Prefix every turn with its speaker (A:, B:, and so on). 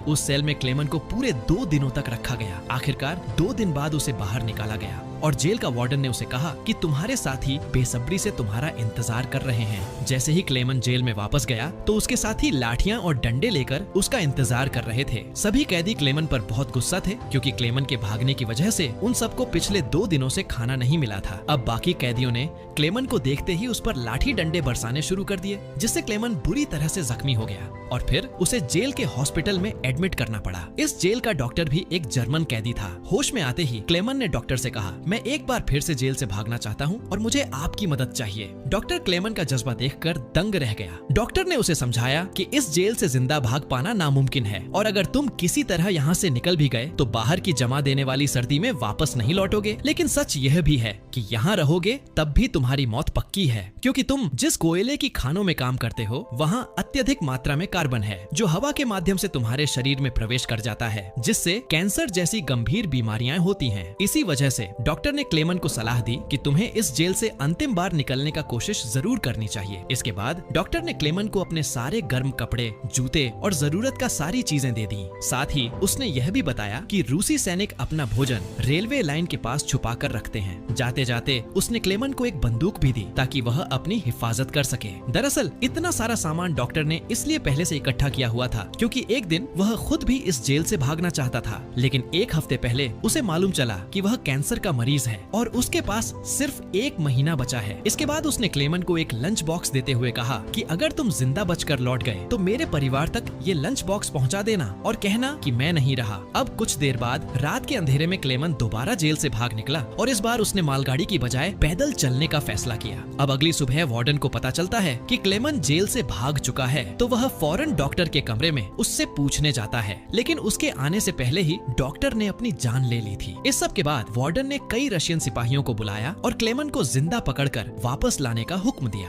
A: उस सेल में क्लेमन को पूरे 2 दिनों तक रखा गया। आखिरकार 2 दिन बाद उसे बाहर निकाला गया और जेल का वार्डन ने उसे कहा कि तुम्हारे साथी बेसब्री से तुम्हारा इंतजार कर रहे हैं। जैसे ही क्लेमन जेल में वापस गया तो उसके साथी लाठियां और डंडे लेकर उसका इंतजार कर रहे थे। सभी कैदी क्लेमन पर बहुत गुस्सा थे क्योंकि क्लेमन के भागने की वजह से उन सबको पिछले 2 दिनों से खाना नहीं मिला था। अब बाकी कैदियों ने क्लेमन को देखते ही उस पर लाठी डंडे बरसाने शुरू कर दिए, जिससे क्लेमन बुरी तरह से जख्मी हो गया और फिर उसे जेल के हॉस्पिटल में एडमिट करना पड़ा। इस जेल का डॉक्टर भी एक जर्मन कैदी था। होश में आते ही क्लेमन ने डॉक्टर से कहा, मैं एक बार फिर से जेल से भागना चाहता हूँ और मुझे आपकी मदद चाहिए। डॉक्टर क्लेमन का जज्बा देखकर दंग रह गया। डॉक्टर ने उसे समझाया कि इस जेल से जिंदा भाग पाना नामुमकिन है और अगर तुम किसी तरह यहाँ से निकल भी गए तो बाहर की जमा देने वाली सर्दी में वापस नहीं लौटोगे। लेकिन सच यह भी है कि यहाँ रहोगे तब भी तुम्हारी मौत पक्की है, क्योंकि तुम जिस कोयले की खानों में काम करते हो वहाँ अत्यधिक मात्रा में कार्बन है जो हवा के माध्यम से तुम्हारे शरीर में प्रवेश कर जाता है, जिससे कैंसर जैसी गंभीर बीमारियां होती हैं। इसी वजह से डॉक्टर ने क्लेमन को सलाह दी कि तुम्हें इस जेल से अंतिम बार निकलने का कोशिश जरूर करनी चाहिए। इसके बाद डॉक्टर ने क्लेमन को अपने सारे गर्म कपड़े, जूते और जरूरत का सारी चीजें दे दी। साथ ही उसने यह भी बताया कि रूसी सैनिक अपना भोजन रेलवे लाइन के पास छुपा कर रखते हैं। जाते जाते उसने क्लेमन को एक बंदूक भी दी ताकि वह अपनी हिफाजत कर सके। दरअसल इतना सारा सामान डॉक्टर ने इसलिए पहले से इकट्ठा किया हुआ था क्योंकि एक दिन वह खुद भी इस जेल से भागना चाहता था, लेकिन एक हफ्ते पहले उसे मालूम चला कि वह कैंसर का मरीज है और उसके पास सिर्फ 1 महीना बचा है। इसके बाद उसने क्लेमन को एक लंच बॉक्स देते हुए कहा कि अगर तुम जिंदा बचकर लौट गए तो मेरे परिवार तक ये लंच बॉक्स पहुंचा देना और कहना कि मैं नहीं रहा। अब कुछ देर बाद रात के अंधेरे में क्लेमन दोबारा जेल से भाग निकला और इस बार उसने मालगाड़ी की बजाय पैदल चलने का फैसला किया। अब अगली सुबह वार्डन को पता चलता है कि क्लेमन जेल से भाग चुका है, तो वह फौरन डॉक्टर के कमरे में उससे पूछने जाता है, लेकिन उसके आने से पहले ही डॉक्टर ने अपनी जान ले ली थी। इस सब के बाद वार्डन ने कई रशियन सिपाहियों को बुलाया और क्लेमन को जिंदा पकड़कर वापस लाने का हुक्म दिया।